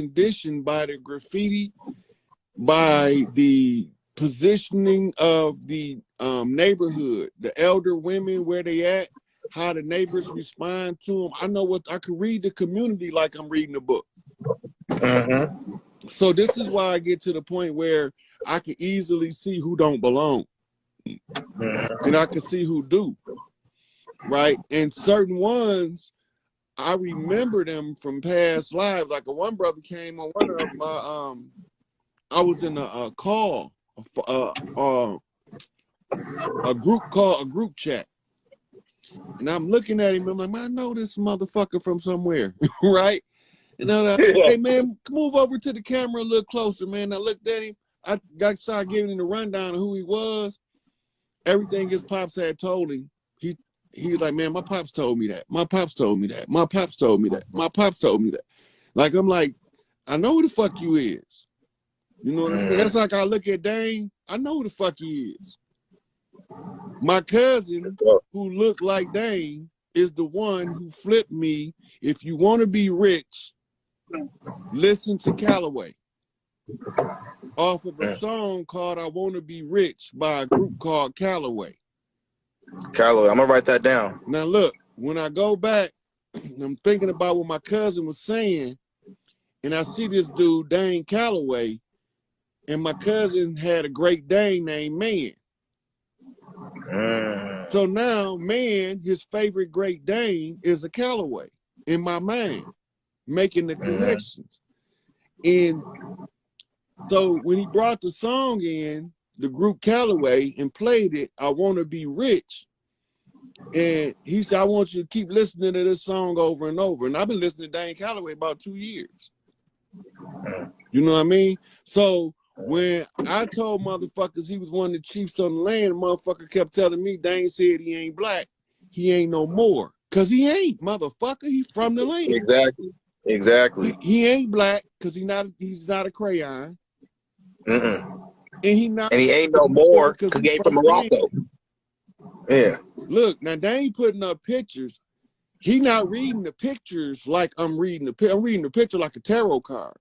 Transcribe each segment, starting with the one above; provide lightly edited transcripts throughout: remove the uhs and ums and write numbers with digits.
conditioned by the graffiti, by the positioning of the neighborhood, the elder women, where they at, how the neighbors respond to them. I know what I could read the community like I'm reading a book. So this is why I get to the point where I can easily see who don't belong, and I can see who do, right? And certain ones, I remember them from past lives. Like one brother came on one of my, I was in a call, a group chat, and I'm looking at him. I'm like, man, I know this motherfucker from somewhere, right? And I'm like, hey man, move over to the camera a little closer, man. I looked at him. I started giving him the rundown of who he was. Everything his pops had told him. He was like, man, my pops told me that. My pops told me that. My pops told me that. My pops told me that. Like, I'm like, I know who the fuck you is. You know what I mean? That's like I look at Dane. I know who the fuck he is. My cousin, who looked like Dane, is the one who flipped me. If you want to be rich, listen to Calloway. Off of a song called I Want to Be Rich by a group called Calloway. Calloway, I'm going to write that down. Now look, when I go back, I'm thinking about what my cousin was saying, and I see this dude, Dane Calloway, and my cousin had a Great Dane named Man. So now Man, his favorite Great Dane is a Calloway in my mind, making the connections. And so when he brought the song in, the group Calloway, and played it, I Want to Be Rich, and he said, I want you to keep listening to this song over and over. And I've been listening to Dane Calloway about 2 years. You know what I mean? So when I told motherfuckers he was one of the chiefs on the land, the motherfucker kept telling me Dane said he ain't black. He ain't no more. Because he ain't, motherfucker. He from the land. Exactly. Exactly. He ain't black because he's not a crayon. And he ain't no more because he ain't from Morocco. Yeah. Look, now they ain't putting up pictures. He not reading the pictures like I'm reading the picture. I'm reading the picture like a tarot card.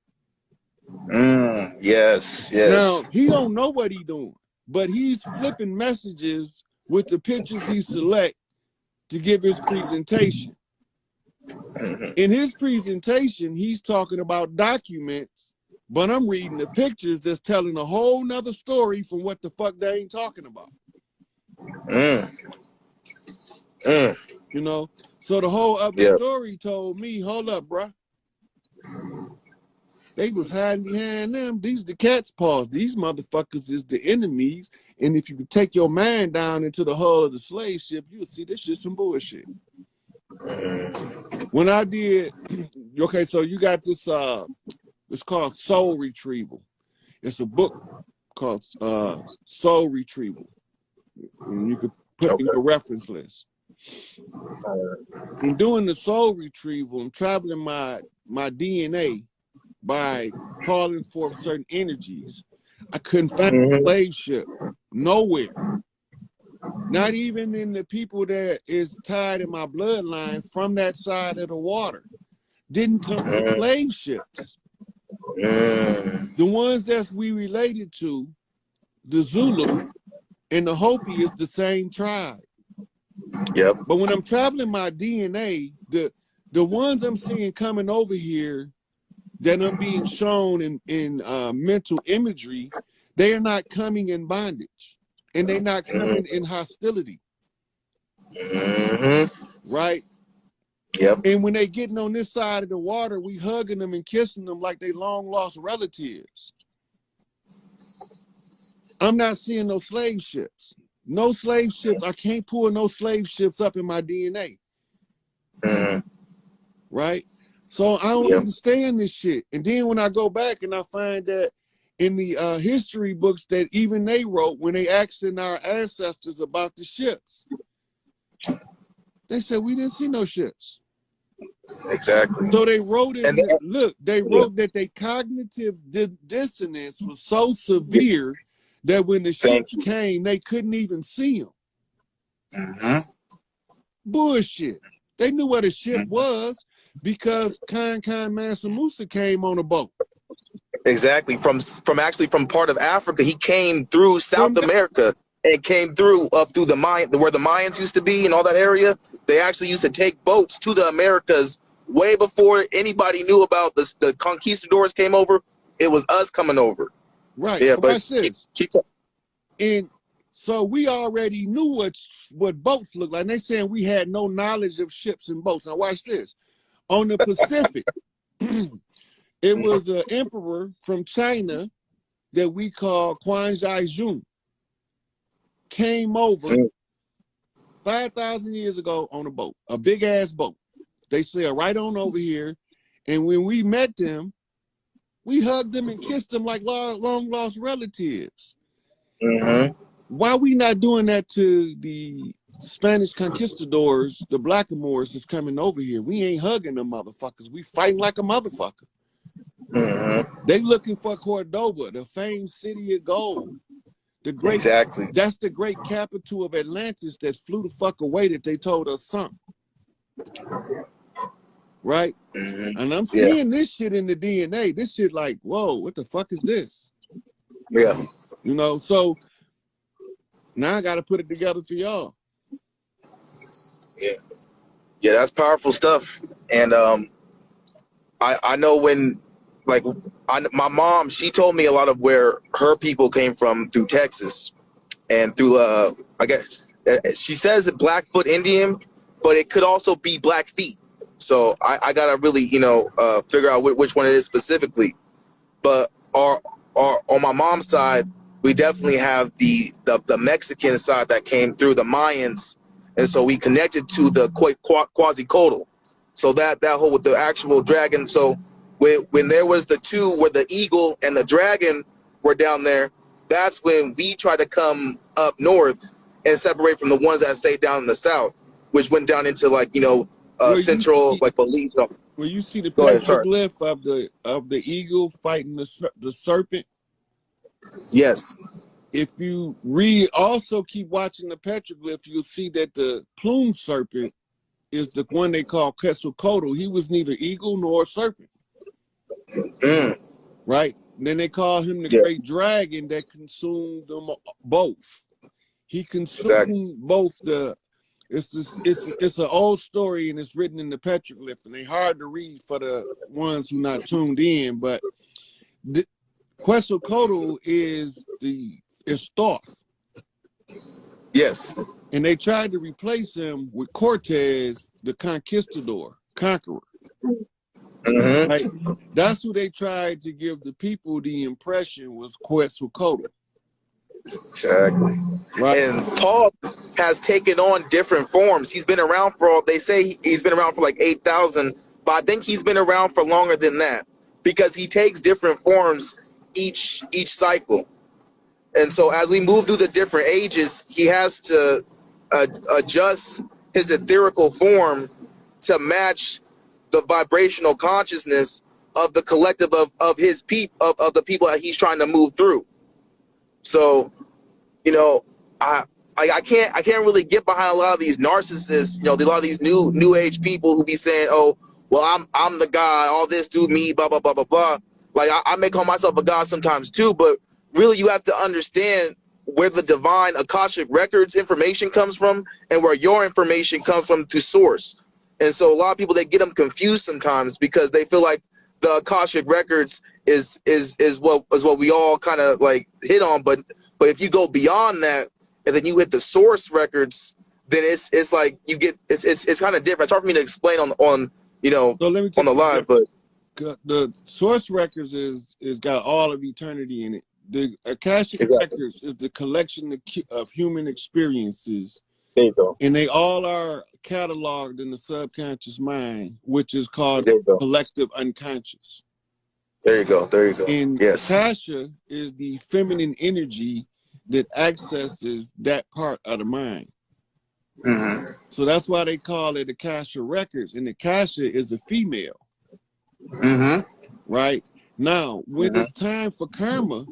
Yes. Now, he don't know what he doing, but he's flipping messages with the pictures he select to give his presentation. In his presentation, he's talking about documents, but I'm reading the pictures that's telling a whole nother story from what the fuck they ain't talking about. You know? So the whole other story told me, hold up, bruh. They was hiding behind them. These the cat's paws. These motherfuckers is the enemies. And if you could take your mind down into the hull of the slave ship, you'll see this shit some bullshit. When I did, okay, so you got this, it's called Soul Retrieval. It's a book called Soul Retrieval. And you could put it in your reference list. In doing the soul retrieval, I'm traveling my DNA by calling forth certain energies. I couldn't find a slave ship nowhere. Not even in the people that is tied in my bloodline from that side of the water. Didn't come from slave ships. The ones that we related to, the Zulu and the Hopi, is the same tribe. But when I'm traveling my DNA, the ones I'm seeing coming over here that I'm being shown in mental imagery, they are not coming in bondage, and they're not coming in hostility. Right? And when they getting on this side of the water, we hugging them and kissing them like they long lost relatives. I'm not seeing no slave ships. No slave ships. I can't pull no slave ships up in my DNA. Right? So I don't understand this shit. And then when I go back and I find that in the history books that even they wrote when they asking our ancestors about the ships, they said we didn't see no ships. Exactly. So they wrote it. Look, they wrote that their cognitive dissonance was so severe that when the ships came, they couldn't even see them. Bullshit. They knew what a ship was. Because Khan Mansa Musa came on a boat. Exactly. From part of Africa, he came through South America and came through up through the where the Mayans used to be and all that area. They actually used to take boats to the Americas way before anybody knew about this. The conquistadors came over. It was us coming over. Right. Yeah, but but this. And so we already knew what boats look like. And they saying we had no knowledge of ships and boats. Now watch this. On the Pacific, it was an emperor from China that we call Quanzai Jun. Came over 5,000 years ago on a boat, a big ass boat. They sailed right on over here. And when we met them, we hugged them and kissed them like long lost relatives. Why we not doing that to the Spanish conquistadors, the blackamoors that's coming over here? We ain't hugging them motherfuckers. We fighting like a motherfucker. They looking for Cordoba, the famed city of gold. The great, exactly. That's the great capital of Atlantis that flew the fuck away that they told us sunk. Right? And I'm seeing this shit in the DNA. This shit like, whoa, what the fuck is this? Yeah. You know, so now I got to put it together for y'all. Yeah. Yeah, that's powerful stuff. And I know when, like, my mom, she told me a lot of where her people came from through Texas and through, I guess, she says it Blackfoot Indian, but it could also be Blackfeet. So I got to really, you know, figure out which one it is specifically. But on my mom's side, we definitely have the Mexican side that came through the Mayans. And so we connected to the Quetzalcoatl. So that whole with the actual dragon. So when there was the two where the eagle and the dragon were down there, that's when we tried to come up north and separate from the ones that stayed down in the south, which went down into, like, you know, central, like, Belize. Where you see the petroglyph of the eagle fighting the serpent. Yes. If you also keep watching the petroglyph, you'll see that the plume serpent is the one they call Quetzalcoatl. He was neither eagle nor serpent. Right? And then they call him the great dragon that consumed them both. He consumed both the. It's an old story, and it's written in the petroglyph, and they're hard to read for the ones who not tuned in. But Quetzalcoatl is Thoth. Yes. And they tried to replace him with Cortez, the conquistador, conqueror. Right? That's who they tried to give the people the impression was Quetzalcoatl. Exactly. Right. And Paul has taken on different forms. He's been around they say he's been around for like 8,000, but I think he's been around for longer than that because he takes different forms each cycle. And so as we move through the different ages, he has to adjust his etherical form to match the vibrational consciousness of the collective of the people that he's trying to move through. So, you know, I can't really get behind a lot of these narcissists, you know, a lot of these new age people who be saying, oh, well, I'm the God, all this do me, blah, blah, blah, blah, blah. Like, I may call myself a God sometimes too, but really you have to understand where the divine Akashic records information comes from and where your information comes from to source. And so a lot of people, they get them confused sometimes because they feel like the Akashic records is what we all kind of like hit on, but if you go beyond that and then you hit the source records, then it's like you get it's kind of different. It's hard for me to explain on you know, so let me on the live, but the source records is got all of eternity in it. The Akashic records is the collection of human experiences. There you go. And they all are cataloged in the subconscious mind, which is called collective unconscious. There you go. There you go. And Akasha is the feminine energy that accesses that part of the mind. So that's why they call it Akasha records. And Akasha is a female. Right? Now, when it's time for karma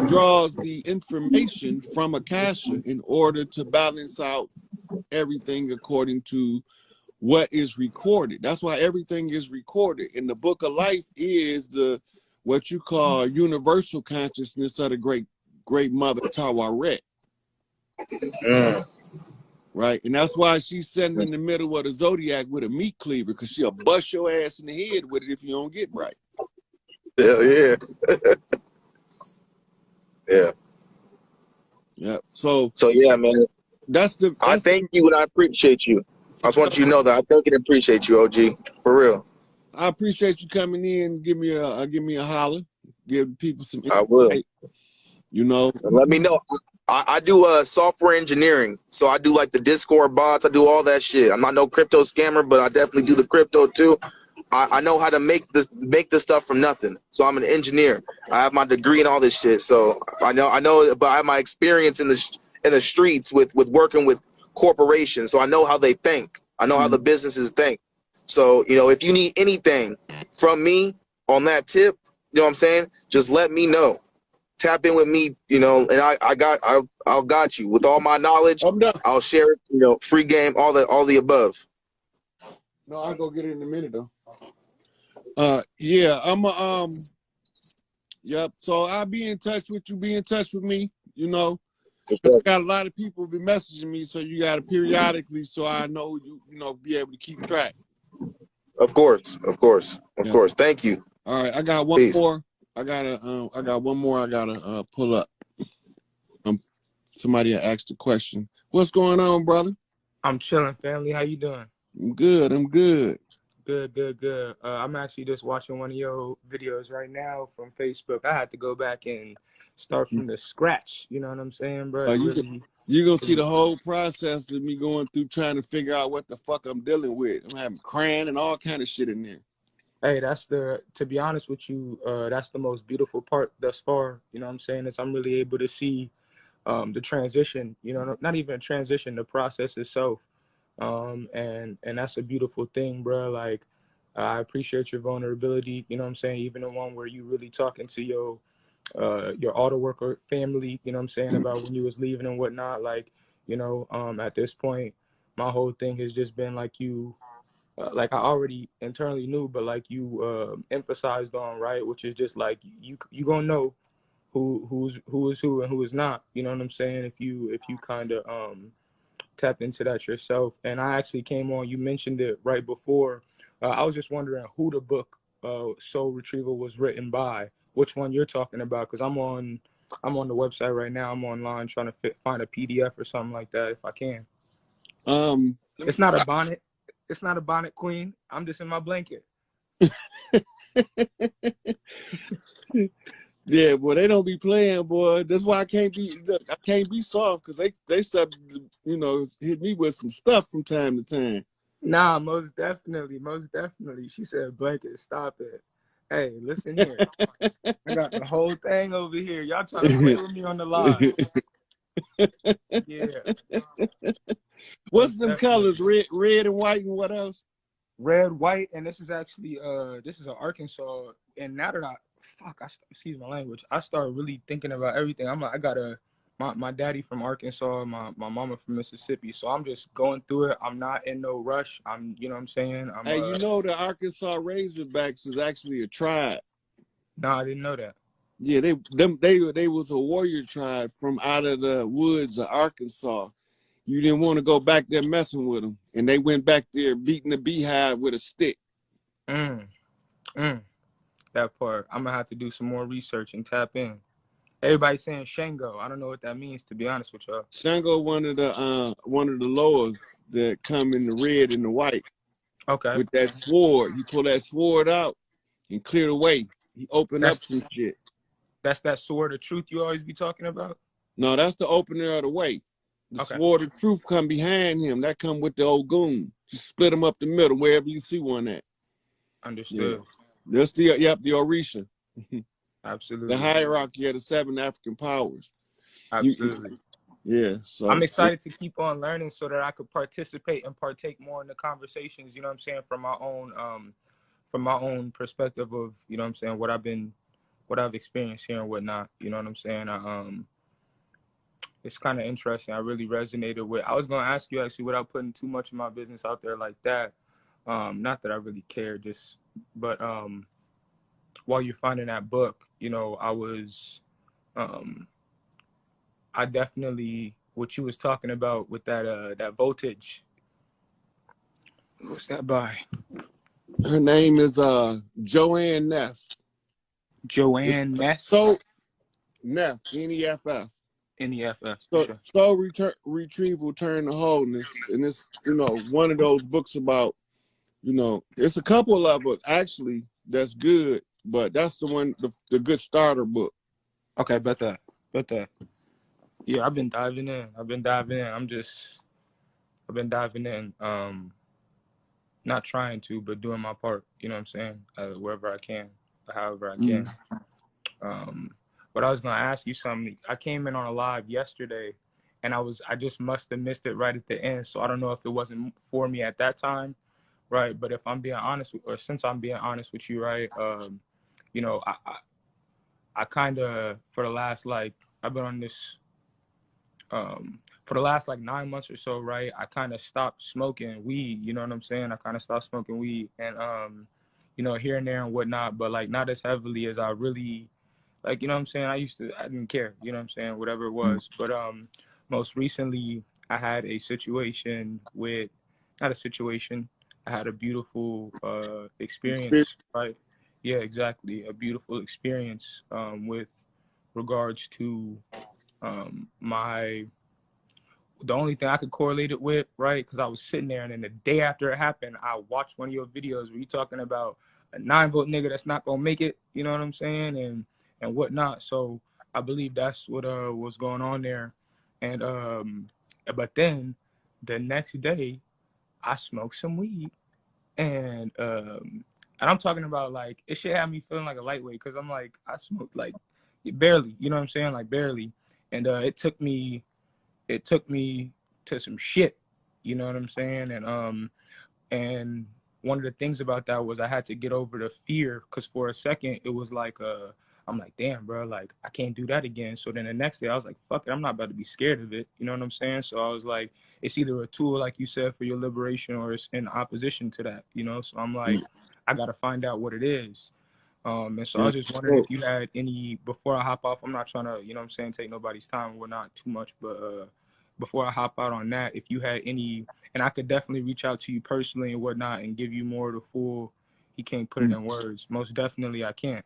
draws the information from Akasha in order to balance out everything according to what is recorded. That's why everything is recorded. And the book of life is the what you call universal consciousness of the great mother Tawaret. Right? And that's why she's sitting in the middle of the zodiac with a meat cleaver, because she'll bust your ass in the head with it if you don't get right. Hell yeah. Yeah. Yeah. So yeah, man. I thank you and I appreciate you. I just want you to know that I thank and appreciate you, OG. For real. I appreciate you coming in. Give me a holler. Give people some insight. I will. You know. Let me know. I do software engineering, so I do like the Discord bots. I do all that shit. I'm not no crypto scammer, but I definitely do the crypto too. I know how to make this stuff from nothing. So I'm an engineer. I have my degree and all this shit. So I know, but I have my experience in the streets with working with corporations. So I know how they think. I know how the businesses think. So, you know, if you need anything from me on that tip, you know what I'm saying? Just let me know. Tap in with me, you know, and I'll got you with all my knowledge. I'm done. I'll share it, you know, free game, all the above. No, I'll go get it in a minute though. Yeah, yep. So I'll be in touch with you. Be in touch with me. You know, I got a lot of people be messaging me, so you got to periodically, so I know you know, be able to keep track. Of course. Thank you. All right, I got one more. I got one more. I gotta pull up. Somebody asked a question. What's going on, brother? I'm chilling, family. How you doing? I'm good. I'm good. Good. I'm actually just watching one of your videos right now from Facebook. I had to go back and start from the scratch. You know what I'm saying, bro? You're going to see the whole process of me going through trying to figure out what the fuck I'm dealing with. I'm having crying and all kind of shit in there. Hey, to be honest with you, that's the most beautiful part thus far. You know what I'm saying? Is I'm really able to see the transition, you know, not even a transition, the process itself. And that's a beautiful thing, bro. Like, I appreciate your vulnerability, you know what I'm saying? Even the one where you really talking to your auto worker family, you know what I'm saying, about when you was leaving and whatnot. Like, you know, at this point, my whole thing has just been like you, like I already internally knew, but like you emphasized on, right, which is just like you gonna know who is who and who is not, you know what I'm saying, if you kind of tap into that yourself. And I actually came on, you mentioned it right before. I was just wondering who the book Soul Retrieval was written by, which one you're talking about, because I'm on the website right now. I'm online trying to find a PDF or something like that if I can. It's not a bonnet. It's not a bonnet, queen. I'm just in my blanket. Yeah, boy, they don't be playing, boy. That's why I can't be soft, because they subject to, you know, hit me with some stuff from time to time. Nah, most definitely. She said blanket, stop it. Hey, listen here. I got the whole thing over here. Y'all trying to play with me on the live. Yeah. What's them colors? Red and white, and what else? Red, white, and this is actually this is an Arkansas. And now that excuse my language, I started really thinking about everything. I'm like, I got my daddy from Arkansas, my mama from Mississippi, so I'm just going through it. I'm not in no rush. You know what I'm saying? Hey, you know the Arkansas Razorbacks is actually a tribe. No, I didn't know that. Yeah, they was a warrior tribe from out of the woods of Arkansas. You didn't want to go back there messing with them, and they went back there beating the beehive with a stick. That part. I'm gonna have to do some more research and tap in. Everybody's saying Shango. I don't know what that means, to be honest with y'all. Shango, one of the lowers that come in the red and the white. Okay. With that sword, you pull that sword out and clear the way. He opened up some shit. That's that sword of truth you always be talking about? No, that's the opener of the way. The sword of truth come behind him. That come with the old goon. Just split them up the middle, wherever you see one at. Understood. Yeah. That's the Orisha. Absolutely. The hierarchy of the 7 African powers. Absolutely. Yeah. So I'm excited to keep on learning so that I could participate and partake more in the conversations, you know what I'm saying, from my own perspective of, you know what I'm saying, what I've experienced here and whatnot. You know what I'm saying? it's kind of interesting. I really resonated with. I was gonna ask you actually without putting too much of my business out there like that. Not that I really care, just but while you're finding that book, you know, I definitely what you was talking about with that voltage. What's that by? Her name is Joanne Neff. Joanne Ness. So Neff, N-E-F-F. N-E-F-F. So Sure. Soul Retrieval Turn to Wholeness. And it's, you know, one of those books about, you know, it's a couple of it actually that's good, but that's the one, the good starter book. Okay, bet that. Yeah, I've been diving in. I've been diving in. Not trying to, but doing my part. You know what I'm saying? Wherever I can, however I can. But I was gonna ask you something. I came in on a live yesterday, and I just must have missed it right at the end. So I don't know if it wasn't for me at that time, right? But if I'm being honest, or since I'm being honest with you, right? You know, I kind of for the last I've been on this for the last 9 months or so, right? I kind of stopped smoking weed, you know what I'm saying? I kind of stopped smoking weed and you know, here and there and whatnot, but not as heavily as I really you know what I'm saying? I didn't care, you know what I'm saying? Whatever it was. But most recently I had a situation with not a situation, I had a beautiful experience, right? Yeah, exactly. A beautiful experience with regards to the only thing I could correlate it with, right? Because I was sitting there, and then the day after it happened, I watched one of your videos where you talking about a 9-volt nigga that's not gonna make it. You know what I'm saying, and whatnot. So I believe that's what was going on there, and but then the next day, I smoked some weed, and I'm talking about it should have me feeling like a lightweight because I'm I smoked barely, you know what I'm saying, barely, and it took me to some shit, you know what I'm saying? And one of the things about that was I had to get over the fear because for a second it was I'm damn, bro, I can't do that again. So then the next day I was fuck it, I'm not about to be scared of it, you know what I'm saying? So I was it's either a tool, like you said, for your liberation, or it's in opposition to that, you know? So I'm I gotta find out what it is. And so I was just wondering if you had any, before I hop off, I'm not trying to, you know what I'm saying, take nobody's time or whatnot too much, but before I hop out on that, if you had any, and I could definitely reach out to you personally and whatnot and give you more of the full, he can't put it in words. Most definitely I can't.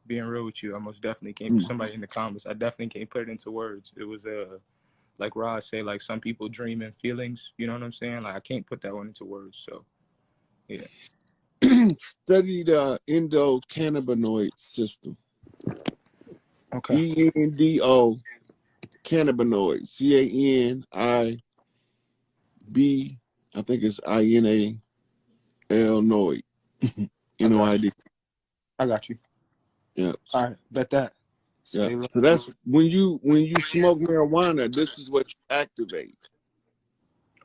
Being real with you, I most definitely can't. Somebody in the comments, I definitely can't put it into words. It was like Rod say, some people dream in feelings, you know what I'm saying? I can't put that one into words, so yeah. Study the endocannabinoid system. Okay. ENDO cannabinoid. C-A-N-I-B, I think it's I-N-A-L noid. N-O-I-D. I got you. Yeah. All right, bet that. Yeah. So that's when you smoke marijuana, this is what you activate.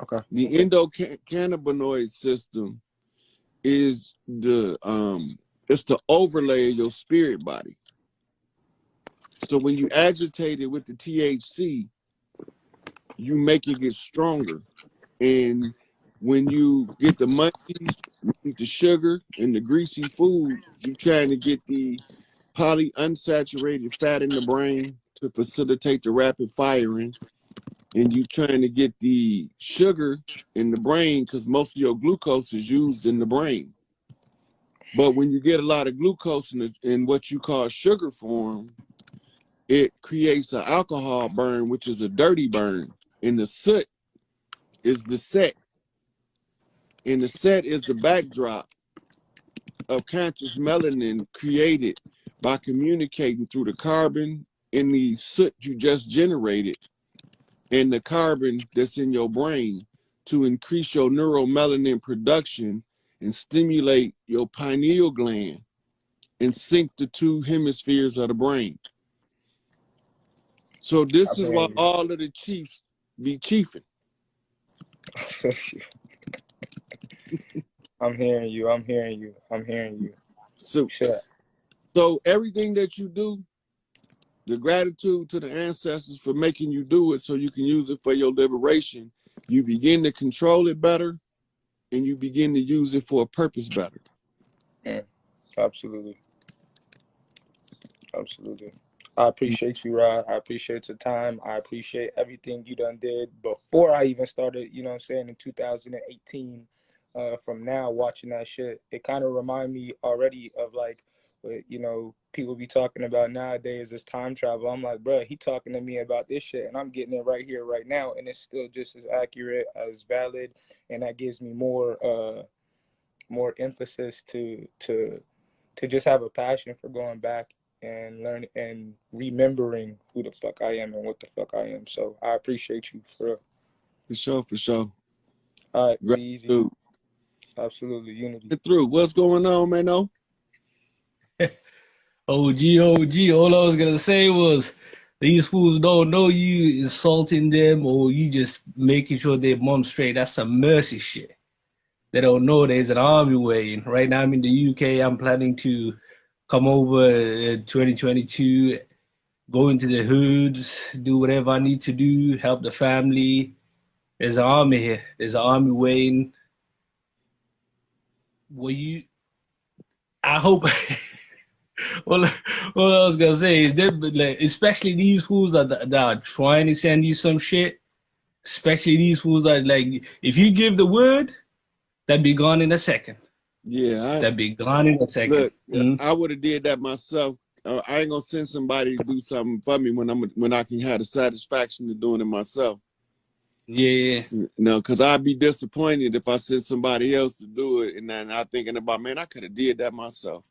Okay. The endocannabinoid system is it's the overlay of your spirit body. So when you agitate it with the THC, you make it get stronger. And when you get the munchies, you eat the sugar and the greasy food, you're trying to get the polyunsaturated fat in the brain to facilitate the rapid firing. And you're trying to get the sugar in the brain because most of your glucose is used in the brain. But when you get a lot of glucose in what you call sugar form, it creates an alcohol burn, which is a dirty burn. And the soot is the set. And the set is the backdrop of conscious melanin created by communicating through the carbon in the soot you just generated and the carbon that's in your brain to increase your neuromelanin production and stimulate your pineal gland and sync the two hemispheres of the brain. So this is why all of the chiefs be chiefing. I'm hearing you. So everything that you do, The gratitude to the ancestors for making you do it so you can use it for your liberation. You begin to control it better, and you begin to use it for a purpose better. Yeah, absolutely. Absolutely. I appreciate you, Rod. I appreciate your time. I appreciate everything you done did before I even started, you know what I'm saying, in 2018. From now, watching that shit, it kind of remind me already of like, what, you know, people be talking about nowadays as time travel. I'm like, bro, he talking to me about this shit, and I'm getting it right here, right now, and it's still just as accurate, as valid, and that gives me more emphasis to just have a passion for going back and learning and remembering who the fuck I am and what the fuck I am. So I appreciate you for real. For sure, for sure. All right, be easy. Gratitude. Absolutely, unity. Get through. What's going on, man? OG. All I was gonna say was these fools don't know you insulting them or you just making sure their mom's straight. That's some mercy shit. They don't know there's an army waiting. Right now I'm in the UK. I'm planning to come over in 2022, go into the hoods, do whatever I need to do, help the family. There's an army here. There's an army waiting. I hope. Well, what I was gonna say is that, like, especially these fools that are trying to send you some shit. Especially these fools that, like, if you give the word, that'd be gone in a second. Yeah, That'd be gone in a second. Look, I would have did that myself. I ain't gonna send somebody to do something for me when I can have the satisfaction of doing it myself. Yeah. No, because I'd be disappointed if I sent somebody else to do it, and then I'm thinking about, man, I could have did that myself.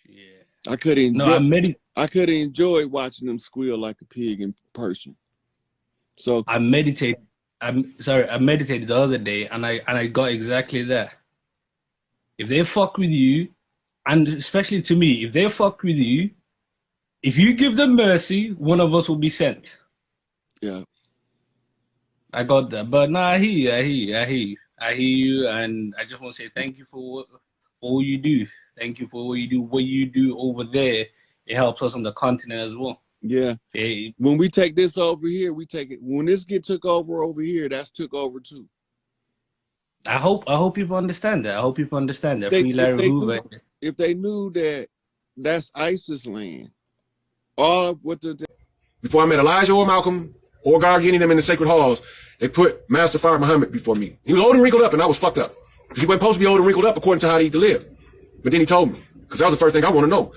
Yeah. I could have enjoyed watching them squeal like a pig in person. So I meditated the other day, and I got exactly that. If they fuck with you, and especially to me, if they fuck with you, if you give them mercy, one of us will be sent. Yeah. I got that. But no, I hear you, and I just want to say thank you for all you do. Thank you for what you do. What you do over there, it helps us on the continent as well. Yeah. When we take this over here, we take it. When this get took over here, that's took over too. I hope people understand that. I hope people understand that. Free Larry Hoover. If they knew that that's ISIS land, all of what the before I met Elijah or Malcolm or God getting them in the sacred halls, they put Master Fire Muhammad before me. He was old and wrinkled up, and I was fucked up. He wasn't supposed to be old and wrinkled up according to how he live. But then he told me, because that was the first thing I want to know.